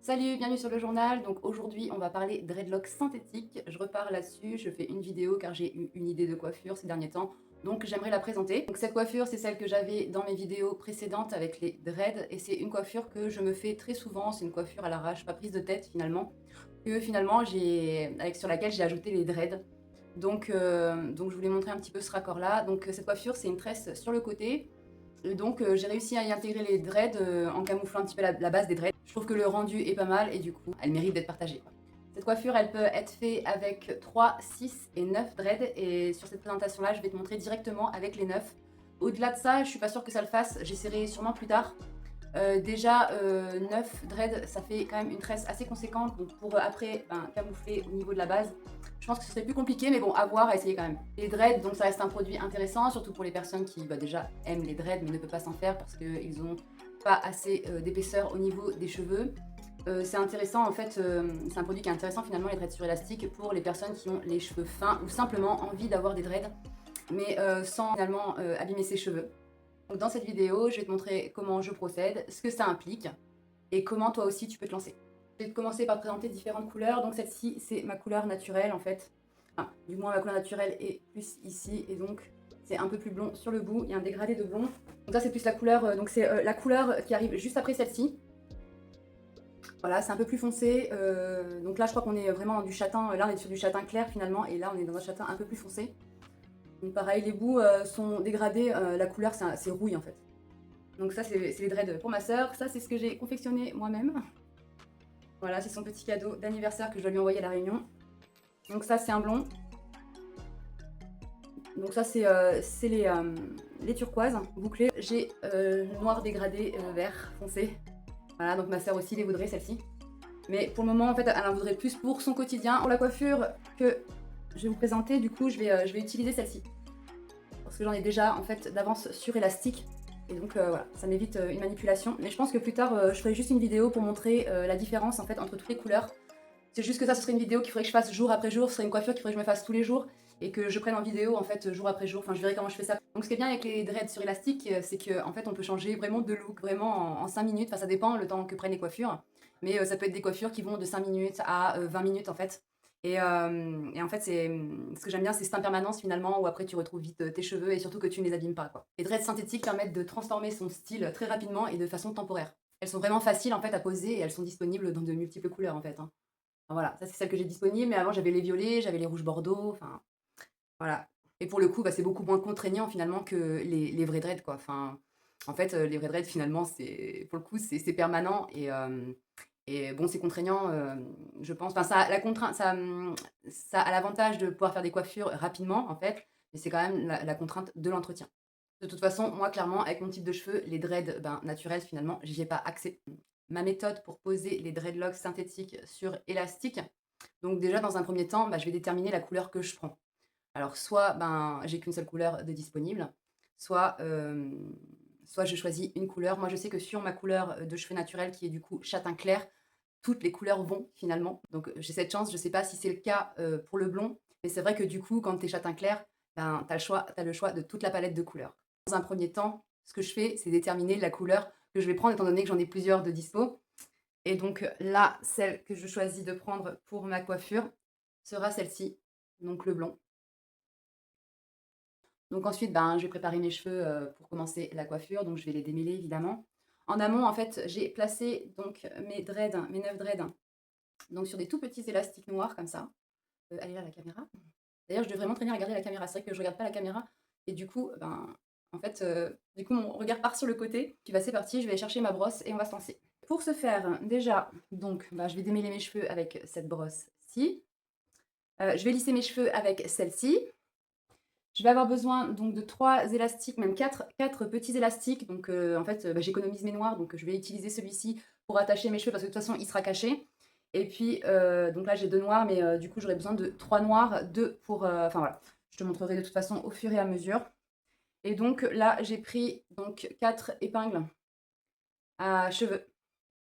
Salut, bienvenue sur le journal. Donc aujourd'hui, on va parler dreadlocks synthétiques. Je repars là-dessus, je fais une vidéo car j'ai eu une idée de coiffure ces derniers temps. Donc j'aimerais la présenter. Donc cette coiffure, c'est celle que j'avais dans mes vidéos précédentes avec les dreads. Et c'est une coiffure que je me fais très souvent. C'est une coiffure à l'arrache, pas prise de tête finalement. Que finalement, sur laquelle j'ai ajouté les dreads. Donc je voulais montrer un petit peu ce raccord-là. Donc cette coiffure, c'est une tresse sur le côté. Et donc j'ai réussi à y intégrer les dreads en camouflant un petit peu la base des dreads. Je trouve que le rendu est pas mal et du coup, elle mérite d'être partagée, quoi. Cette coiffure, elle peut être faite avec 3, 6 et 9 dreads. Et sur cette présentation-là, je vais te montrer directement avec les 9. Au-delà de ça, je suis pas sûre que ça le fasse. J'essaierai sûrement plus tard. Déjà, 9 dreads, ça fait quand même une tresse assez conséquente. Donc pour après camoufler au niveau de la base, je pense que ce serait plus compliqué, mais bon, à voir, à essayer quand même. Les dreads, donc ça reste un produit intéressant, surtout pour les personnes qui déjà aiment les dreads, mais ne peuvent pas s'en faire parce qu'ils n'ont pas assez d'épaisseur au niveau des cheveux. C'est intéressant, en fait, c'est un produit qui est intéressant finalement, les dreads sur élastique, pour les personnes qui ont les cheveux fins ou simplement envie d'avoir des dreads, mais sans finalement abîmer ses cheveux. Donc dans cette vidéo, je vais te montrer comment je procède, ce que ça implique et comment toi aussi tu peux te lancer. Je vais commencer par te présenter différentes couleurs. Donc celle-ci, c'est ma couleur naturelle en fait. Enfin, du moins ma couleur naturelle est plus ici et donc c'est un peu plus blond sur le bout. Il y a un dégradé de blond. Donc ça c'est plus la couleur, donc c'est la couleur qui arrive juste après celle-ci. Voilà, c'est un peu plus foncé. Donc là je crois qu'on est vraiment dans du châtain. Là on est sur du châtain clair finalement et là on est dans un châtain un peu plus foncé. Donc pareil, les bouts sont dégradés. La couleur c'est rouille en fait. Donc ça, c'est les dreads pour ma sœur. Ça, c'est ce que j'ai confectionné moi-même. Voilà, c'est son petit cadeau d'anniversaire que je dois lui envoyer à la réunion. Donc ça, c'est un blond. Donc ça, c'est les turquoises bouclées. J'ai noir dégradé vert foncé. Voilà, donc ma sœur aussi les voudrait, celle-ci. Mais pour le moment, en fait, elle en voudrait plus pour son quotidien. Pour la coiffure que je vais vous présenter, du coup, je vais utiliser celle-ci. Parce que j'en ai déjà, en fait, d'avance sur élastique. Et donc voilà, ça m'évite une manipulation. Mais je pense que plus tard, je ferai juste une vidéo pour montrer la différence en fait entre toutes les couleurs. C'est juste que ça, ce serait une vidéo qu'il faudrait que je fasse jour après jour. Ce serait une coiffure qu'il faudrait que je me fasse tous les jours et que je prenne en vidéo en fait jour après jour. Enfin, je verrai comment je fais ça. Donc ce qui est bien avec les dreads sur élastique, c'est que en fait, on peut changer vraiment de look, vraiment en 5 minutes. Enfin, ça dépend le temps que prennent les coiffures. Mais ça peut être des coiffures qui vont de 5 minutes à 20 minutes en fait. Et en fait, ce que j'aime bien, c'est cette impermanence finalement où après tu retrouves vite tes cheveux et surtout que tu ne les abîmes pas, quoi. Les dreads synthétiques permettent de transformer son style très rapidement et de façon temporaire. Elles sont vraiment faciles en fait à poser et elles sont disponibles dans de multiples couleurs en fait, hein. Enfin, voilà, ça c'est celle que j'ai disponible, mais avant j'avais les violets, j'avais les rouges bordeaux, enfin voilà. Et pour le coup, c'est beaucoup moins contraignant finalement que les vrais dreads, quoi. Enfin, en fait, les vrais dreads finalement, pour le coup, c'est permanent et bon, c'est contraignant, je pense. Enfin, ça, la contrainte, ça a l'avantage de pouvoir faire des coiffures rapidement, en fait, mais c'est quand même la contrainte de l'entretien. De toute façon, moi, clairement, avec mon type de cheveux, les dreads naturels, finalement, j'y ai pas accès. Ma méthode pour poser les dreadlocks synthétiques sur élastique, donc déjà, dans un premier temps, je vais déterminer la couleur que je prends. Alors, soit j'ai qu'une seule couleur de disponible, soit, soit je choisis une couleur. Moi, je sais que sur ma couleur de cheveux naturels, qui est du coup châtain clair, toutes les couleurs vont finalement. Donc j'ai cette chance, je ne sais pas si c'est le cas pour le blond, mais c'est vrai que du coup, quand tu es châtain clair, tu as le choix de toute la palette de couleurs. Dans un premier temps, ce que je fais, c'est déterminer la couleur que je vais prendre, étant donné que j'en ai plusieurs de dispo. Et donc là, celle que je choisis de prendre pour ma coiffure sera celle-ci, donc le blond. Donc ensuite, je vais préparer mes cheveux pour commencer la coiffure. Donc je vais les démêler évidemment. En amont, en fait, j'ai placé donc mes dreads, mes 9 dreads, donc sur des tout petits élastiques noirs comme ça. Elle est là la caméra. D'ailleurs, je devrais m'entraîner à regarder la caméra. C'est vrai que je regarde pas la caméra et du coup, en fait, du coup, mon regard part sur le côté. Puis c'est parti, je vais aller chercher ma brosse et on va se lancer. Pour ce faire, déjà, donc, je vais démêler mes cheveux avec cette brosse-ci. Je vais lisser mes cheveux avec celle-ci. Je vais avoir besoin donc de 3 élastiques, même 4 petits élastiques. Donc en fait, j'économise mes noirs, donc je vais utiliser celui-ci pour attacher mes cheveux parce que de toute façon, il sera caché. Et puis, donc là, j'ai 2 noirs, mais du coup, j'aurai besoin de 3 noirs, 2 pour... Enfin voilà, je te montrerai de toute façon au fur et à mesure. Et donc là, j'ai pris donc 4 épingles à cheveux.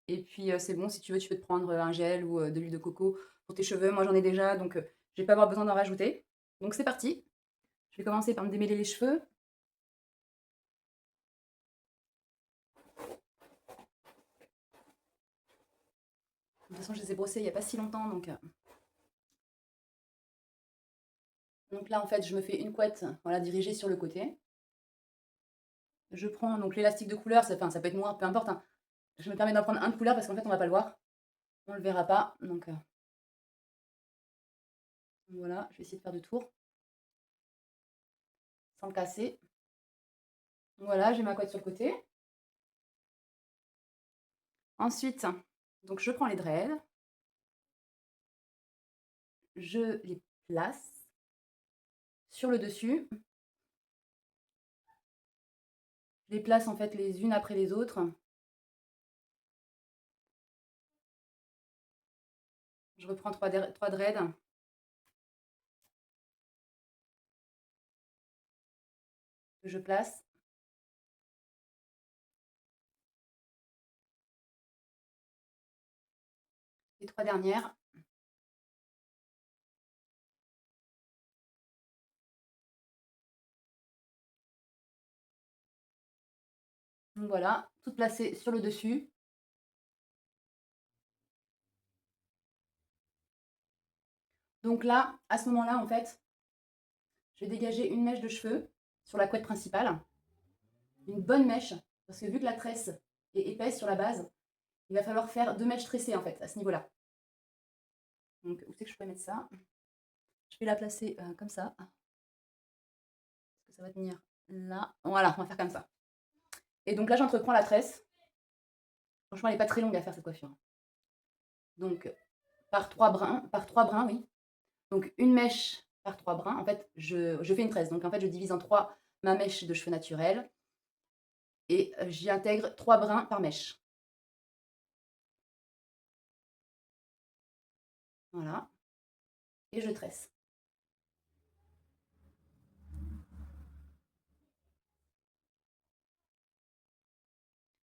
Et puis, c'est bon, si tu veux, tu peux te prendre un gel ou de l'huile de coco pour tes cheveux. Moi, j'en ai déjà, donc je vais pas avoir besoin d'en rajouter. Donc c'est parti. Je vais commencer par me démêler les cheveux. toute façon, je les ai brossés il n'y a pas si longtemps, donc là, en fait, je me fais une couette, voilà, dirigée sur le côté. Je prends donc l'élastique de couleur, ça, ça peut être noir, peu importe, hein. Je me permets d'en prendre un de couleur parce qu'en fait, on va pas le voir. On le verra pas, donc voilà, je vais essayer de faire 2 tours sans le casser. Voilà, j'ai ma couette sur le côté. Ensuite, donc je prends les dreads, je les place sur le dessus. Je les place en fait les unes après les autres. Je reprends 3 dreads. Que je place. Les 3 dernières. Donc voilà, toutes placées sur le dessus. Donc là, à ce moment-là, en fait, je vais dégager une mèche de cheveux sur la couette principale. Une bonne mèche, parce que vu que la tresse est épaisse sur la base, il va falloir faire 2 mèches tressées en fait, à ce niveau-là. Donc, où c'est que je peux mettre ça? Je vais la placer comme ça. Est-ce que ça va tenir là? Voilà, on va faire comme ça. Et donc là, j'entreprends la tresse. Franchement, elle n'est pas très longue à faire cette coiffure. Donc, par 3 brins, oui. Donc, une mèche par 3 brins. En fait, je fais une tresse. Donc, en fait, je divise en 3 ma mèche de cheveux naturels. Et j'y intègre 3 brins par mèche. Voilà. Et je tresse.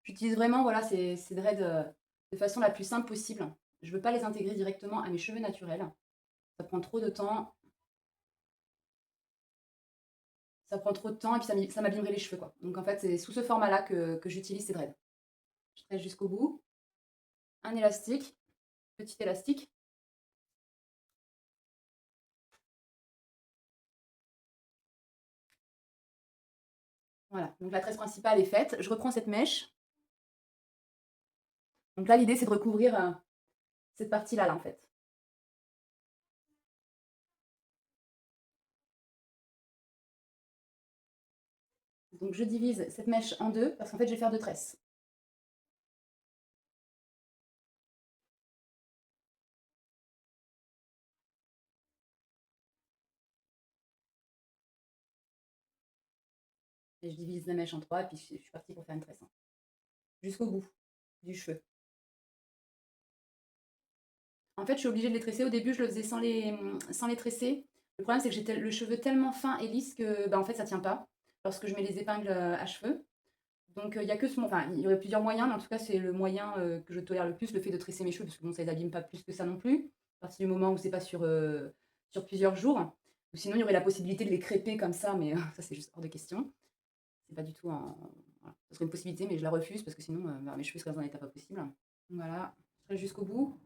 J'utilise vraiment voilà, ces dreads de façon la plus simple possible. Je ne veux pas les intégrer directement à mes cheveux naturels. Ça prend trop de temps. Ça prend trop de temps et puis ça m'abîmerait les cheveux, quoi. Donc en fait, c'est sous ce format-là que j'utilise ces dreads. Je tresse jusqu'au bout. Un élastique, petit élastique. Voilà, donc la tresse principale est faite. Je reprends cette mèche. Donc là, l'idée, c'est de recouvrir cette partie-là, là, en fait. Donc je divise cette mèche en deux parce qu'en fait, je vais faire 2 tresses. Et je divise la mèche en 3 et puis je suis partie pour faire une tresse, hein. Jusqu'au bout du cheveu. En fait, je suis obligée de les tresser. Au début, je le faisais sans les tresser. Le problème, c'est que j'ai le cheveu tellement fin et lisse que bah, en fait, ça tient pas lorsque je mets les épingles à cheveux. Donc, il y a que ce enfin, il y aurait plusieurs moyens, mais en tout cas, c'est le moyen que je tolère le plus, le fait de tresser mes cheveux, parce que bon, ça les abîme pas plus que ça non plus, à partir du moment où c'est pas sur plusieurs jours. Ou sinon, il y aurait la possibilité de les crêper comme ça, mais ça, c'est juste hors de question. C'est pas du tout un. Voilà. Ce serait une possibilité, mais je la refuse parce que sinon, bah, mes cheveux seraient dans un état pas possible. Voilà, je serai jusqu'au bout.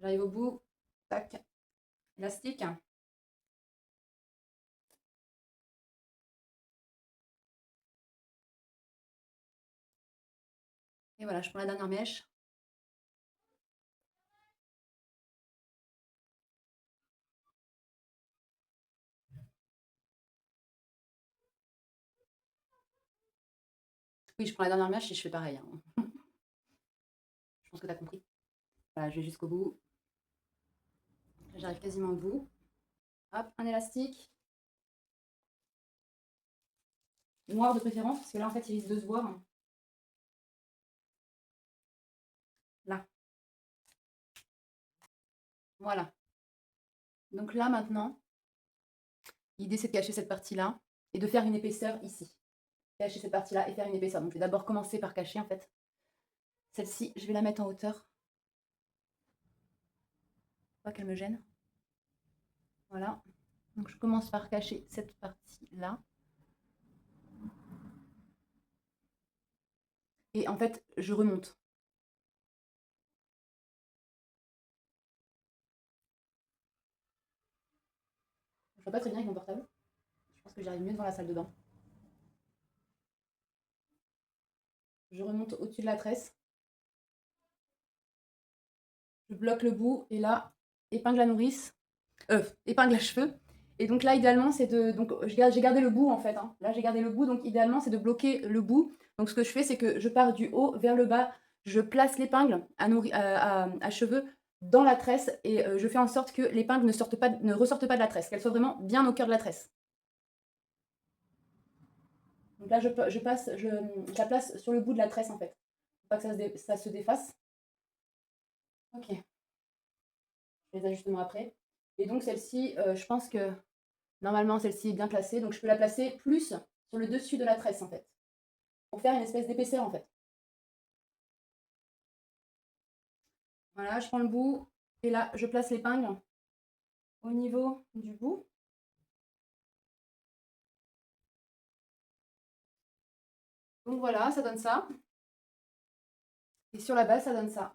J'arrive au bout. Tac, élastique. Et voilà, je prends la dernière mèche. Oui, je prends la dernière mèche et je fais pareil, hein. Je pense que tu as compris. Voilà, je vais jusqu'au bout. J'arrive quasiment au bout. Hop, un élastique. Noir de préférence, parce que là, en fait, il risque de se voir. Là. Voilà. Donc là, maintenant, l'idée, c'est de cacher cette partie-là et de faire une épaisseur ici. Cacher cette partie-là et faire une épaisseur. Donc, je vais d'abord commencer par cacher, en fait. Celle-ci, je vais la mettre en hauteur. Pas qu'elle me gêne. Voilà. Donc, je commence par cacher cette partie-là. Et en fait, je remonte. vois pas très bien avec mon portable. Je pense que j'arrive mieux devant la salle de bain. Je remonte au-dessus de la tresse. Je bloque le bout et là, épingle à nourrice, épingle à cheveux. Et donc là, idéalement, c'est de. Donc j'ai gardé le bout en fait. Hein. Là, j'ai gardé le bout, donc idéalement, c'est de bloquer le bout. Donc ce que je fais, c'est que je pars du haut vers le bas. Je place l'épingle à cheveux dans la tresse et je fais en sorte que l'épingle ne ressorte pas de la tresse, qu'elle soit vraiment bien au cœur de la tresse. Donc là, je la place sur le bout de la tresse en fait. Pour pas que ça se défasse. Ok. Les ajustements après. Et donc celle-ci, je pense que normalement celle-ci est bien placée. Donc je peux la placer plus sur le dessus de la tresse en fait. Pour faire une espèce d'épaisseur en fait. Voilà, je prends le bout et là je place l'épingle au niveau du bout. Donc voilà, ça donne ça. Et sur la base, ça donne ça.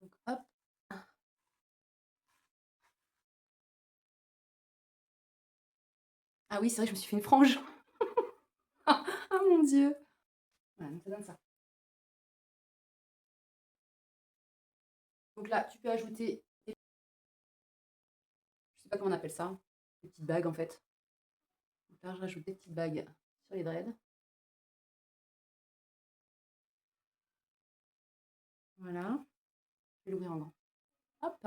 Donc hop. Ah oui, c'est vrai, je me suis fait une frange. Ah mon dieu. Voilà, donc ça donne ça. Donc là, tu peux ajouter, je sais pas comment on appelle ça, des petites bagues en fait. Donc là, je rajoute des petites bagues sur les dreads. Voilà. Je vais l'ouvrir en grand. Hop.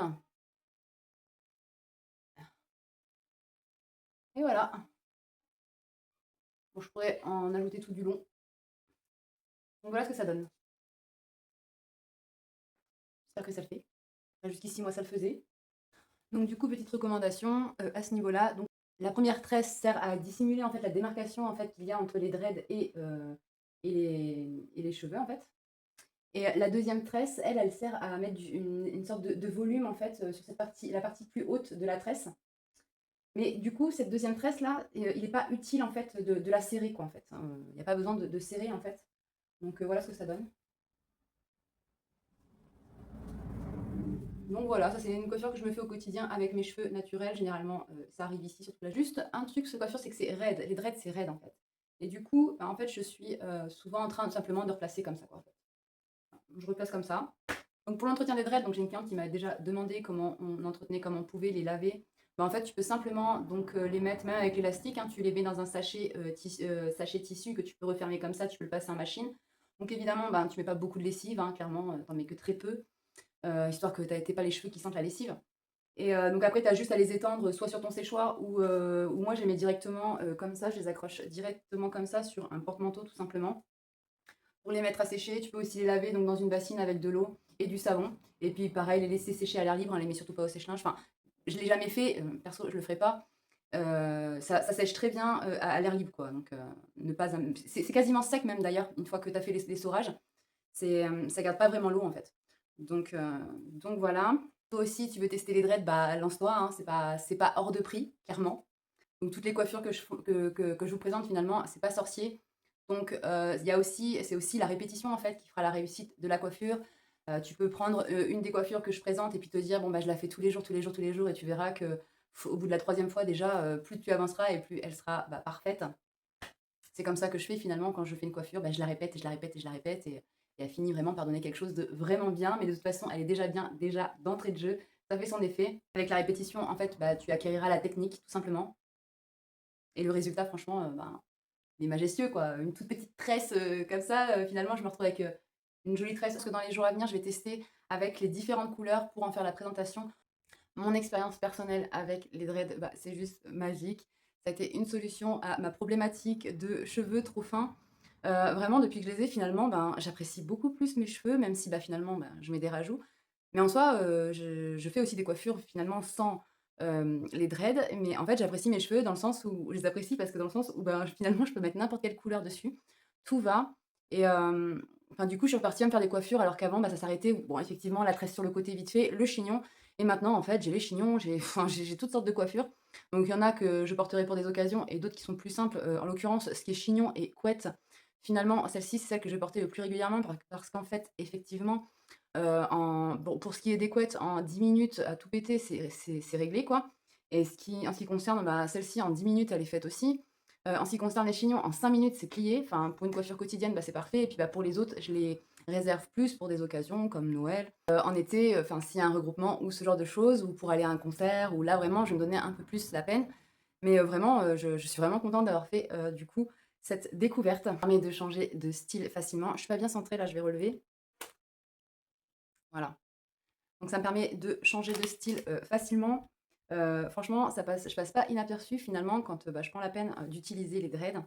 Et voilà. Bon, je pourrais en ajouter tout du long. Donc voilà ce que ça donne. J'espère que ça le fait. Jusqu'ici, moi, ça le faisait. Donc du coup, petite recommandation à ce niveau-là. Donc la première tresse sert à dissimuler en fait la démarcation en fait qu'il y a entre les dreads et les cheveux en fait. Et la deuxième tresse, elle sert à mettre une sorte de volume en fait sur cette partie, la partie plus haute de la tresse. Mais du coup, cette deuxième tresse là, il n'est pas utile en fait de la serrer quoi en fait. Il n'y a pas besoin de serrer en fait. Donc voilà ce que ça donne. Donc voilà, ça c'est une coiffure que je me fais au quotidien avec mes cheveux naturels. Généralement, ça arrive ici, surtout là. Juste un truc, cette coiffure, c'est que c'est raide. Les dreads, c'est raide en fait. Et du coup, bah, en fait, je suis souvent en train simplement de replacer comme ça. Quoi, en fait. Je replace comme ça. Donc pour l'entretien des dreads, j'ai une cliente qui m'a déjà demandé comment on entretenait, comment on pouvait les laver. Bah, en fait, tu peux simplement donc, les mettre, même avec l'élastique, hein, tu les mets dans un sachet, sachet tissu que tu peux refermer comme ça, tu peux le passer en machine. Donc évidemment, bah, tu ne mets pas beaucoup de lessive, hein, clairement, tu n'en mets que très peu. Histoire que tu n'aies pas les cheveux qui sentent la lessive. Et donc après, tu as juste à les étendre soit sur ton séchoir ou moi, je les mets directement comme ça, je les accroche directement comme ça sur un porte-manteau tout simplement. Pour les mettre à sécher, tu peux aussi les laver donc, dans une bassine avec de l'eau et du savon. Et puis pareil, les laisser sécher à l'air libre, hein, les mets surtout pas au sèche-linge. Enfin, je ne l'ai jamais fait, perso, je le ferai pas. Ça sèche très bien à l'air libre, quoi. Donc, ne pas, c'est quasiment sec même d'ailleurs, une fois que tu as fait les sorages. Ça garde pas vraiment l'eau en fait. Donc voilà. Toi aussi, tu veux tester les dreads, bah lance-toi, hein, c'est pas hors de prix, clairement. Donc toutes les coiffures que je vous présente finalement, c'est pas sorcier. Donc c'est aussi la répétition en fait qui fera la réussite de la coiffure. Tu peux prendre une des coiffures que je présente et puis te dire bon bah je la fais tous les jours, tous les jours, tous les jours et tu verras que au bout de la troisième fois déjà, plus tu avanceras et plus elle sera parfaite. C'est comme ça que je fais finalement quand je fais une coiffure, bah, je la répète et je la répète et je la répète et elle finit vraiment par donner quelque chose de vraiment bien. Mais de toute façon, elle est déjà bien, déjà d'entrée de jeu. Ça fait son effet. Avec la répétition, en fait, bah, tu acquériras la technique tout simplement. Et le résultat, franchement, bah, il est majestueux quoi. Une toute petite tresse comme ça, finalement, je me retrouve avec une jolie tresse. Parce que dans les jours à venir, je vais tester avec les différentes couleurs pour en faire la présentation. Mon expérience personnelle avec les dreads, bah, c'est juste magique. Ça a été une solution à ma problématique de cheveux trop fins. Vraiment, depuis que je les ai, finalement, ben, j'apprécie beaucoup plus mes cheveux, même si bah, finalement, ben, je mets des rajouts. Mais en soi, je fais aussi des coiffures finalement sans les dreads. Mais en fait, j'apprécie mes cheveux dans le sens où je les apprécie parce que dans le sens où ben, finalement, je peux mettre n'importe quelle couleur dessus. Tout va. Et enfin, du coup, je suis repartie à me faire des coiffures alors qu'avant, bah, ça s'arrêtait. Bon, effectivement, la tresse sur le côté vite fait, le chignon. Et maintenant, en fait, j'ai les chignons, enfin, j'ai toutes sortes de coiffures. Donc, il y en a que je porterai pour des occasions et d'autres qui sont plus simples. En l'occurrence, ce qui est chignon et couette, Finalement, celle-ci, c'est celle que je vais porter le plus régulièrement parce qu'en fait, effectivement, bon, pour ce qui est des couettes, en 10 minutes à tout péter, c'est réglé, quoi. Et en ce qui concerne, bah, celle-ci, en 10 minutes, elle est faite aussi. En ce qui concerne les chignons, en 5 minutes, c'est plié. Enfin, pour une coiffure quotidienne, bah, c'est parfait. Et puis, bah, pour les autres, je les réserve plus pour des occasions comme Noël, en été, enfin, s'il y a un regroupement ou ce genre de choses, ou pour aller à un concert, où là, vraiment, je vais me donnais un peu plus la peine. Mais vraiment, je suis vraiment contente d'avoir fait, du coup, cette découverte. Ça me permet de changer de style facilement. Je suis pas bien centrée, là, je vais relever. Voilà. Donc ça me permet de changer de style, facilement. Franchement, je passe pas inaperçue finalement quand, bah, je prends la peine, d'utiliser les dreads.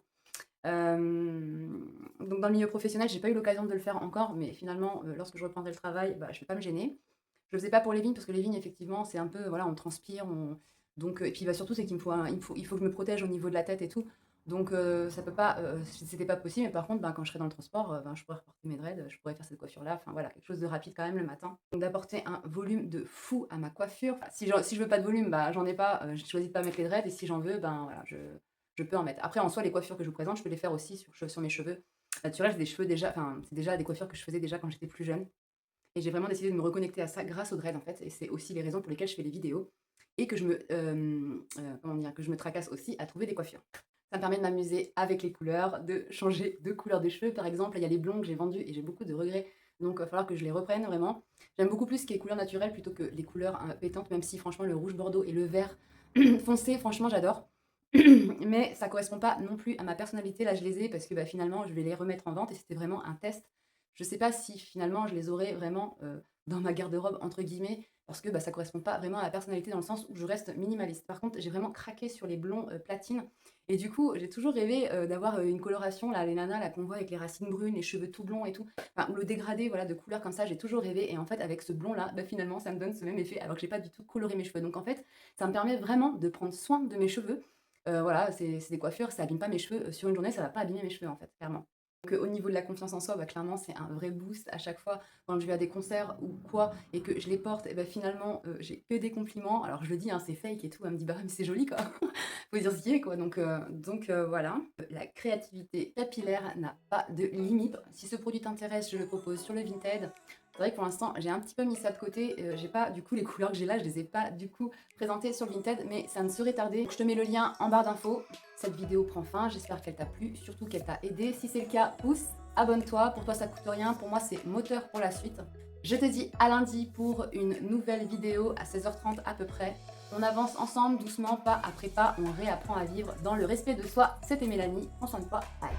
Donc dans le milieu professionnel, j'ai pas eu l'occasion de le faire encore, mais finalement, lorsque je reprendrai le travail, bah, je vais pas me gêner. Je le faisais pas pour les vignes parce que les vignes effectivement, c'est un peu voilà, on transpire, et puis, bah, surtout c'est qu'il me faut il faut que je me protège au niveau de la tête et tout. Donc ça peut pas, c'était pas possible, mais par contre, ben, quand je serai dans le transport, ben, je pourrais reporter mes dreads, je pourrais faire cette coiffure-là, enfin voilà, quelque chose de rapide quand même le matin. Donc d'apporter un volume de fou à ma coiffure. Enfin, si je veux pas de volume, bah, j'en ai pas, j'ai choisi de pas mettre les dreads et si j'en veux, ben, voilà, je peux en mettre. Après en soi, les coiffures que je vous présente, je peux les faire aussi sur mes cheveux naturels. J'ai des cheveux déjà enfin, c'est déjà des coiffures que je faisais déjà quand j'étais plus jeune et j'ai vraiment décidé de me reconnecter à ça grâce aux dreads, en fait, et c'est aussi les raisons pour lesquelles je fais les vidéos et que comment dire? Que je me tracasse aussi à trouver des coiffures. Ça me permet de m'amuser avec les couleurs, de changer de couleur de cheveux. Par exemple, il y a les blonds que j'ai vendus et j'ai beaucoup de regrets, donc il va falloir que je les reprenne vraiment. J'aime beaucoup plus les couleurs naturelles plutôt que les couleurs, pétantes, même si franchement le rouge bordeaux et le vert foncé, franchement j'adore. Mais ça correspond pas non plus à ma personnalité. Là, je les ai parce que, bah, finalement, je vais les remettre en vente et c'était vraiment un test. Je sais pas si finalement je les aurais vraiment, «dans ma garde-robe» entre guillemets parce que, bah, ça correspond pas vraiment à la personnalité dans le sens où je reste minimaliste. Par contre, j'ai vraiment craqué sur les blonds, platine et du coup, j'ai toujours rêvé, d'avoir, une coloration là, les nanas là qu'on voit avec les racines brunes, les cheveux tout blonds et tout, enfin ou le dégradé voilà de couleurs comme ça, j'ai toujours rêvé et en fait avec ce blond là, bah, finalement ça me donne ce même effet alors que j'ai pas du tout coloré mes cheveux. Donc en fait, ça me permet vraiment de prendre soin de mes cheveux. Voilà, c'est des coiffures, ça abîme pas mes cheveux, sur une journée, ça va pas abîmer mes cheveux en fait, clairement. Donc, au niveau de la confiance en soi, bah, clairement, c'est un vrai boost à chaque fois quand je vais à des concerts ou quoi et que je les porte et bah, finalement, j'ai que des compliments. Alors je le dis, hein, c'est fake et tout, elle me dit: «Bah, ouais, mais c'est joli quoi». Faut dire ce qui est quoi, voilà. La créativité capillaire n'a pas de limite. Si ce produit t'intéresse, je le propose sur le Vinted. C'est vrai que pour l'instant, j'ai un petit peu mis ça de côté, j'ai pas du coup les couleurs que j'ai là, je les ai pas du coup présentées sur le Vinted, mais ça ne serait tardé. Je te mets le lien en barre d'infos. Cette vidéo prend fin, j'espère qu'elle t'a plu, surtout qu'elle t'a aidé. Si c'est le cas, pouce, abonne-toi, pour toi ça coûte rien, pour moi c'est moteur pour la suite. Je te dis à lundi pour une nouvelle vidéo à 16h30 à peu près. On avance ensemble, doucement, pas après pas, on réapprend à vivre dans le respect de soi. C'était Mélanie, prends soin de toi, bye.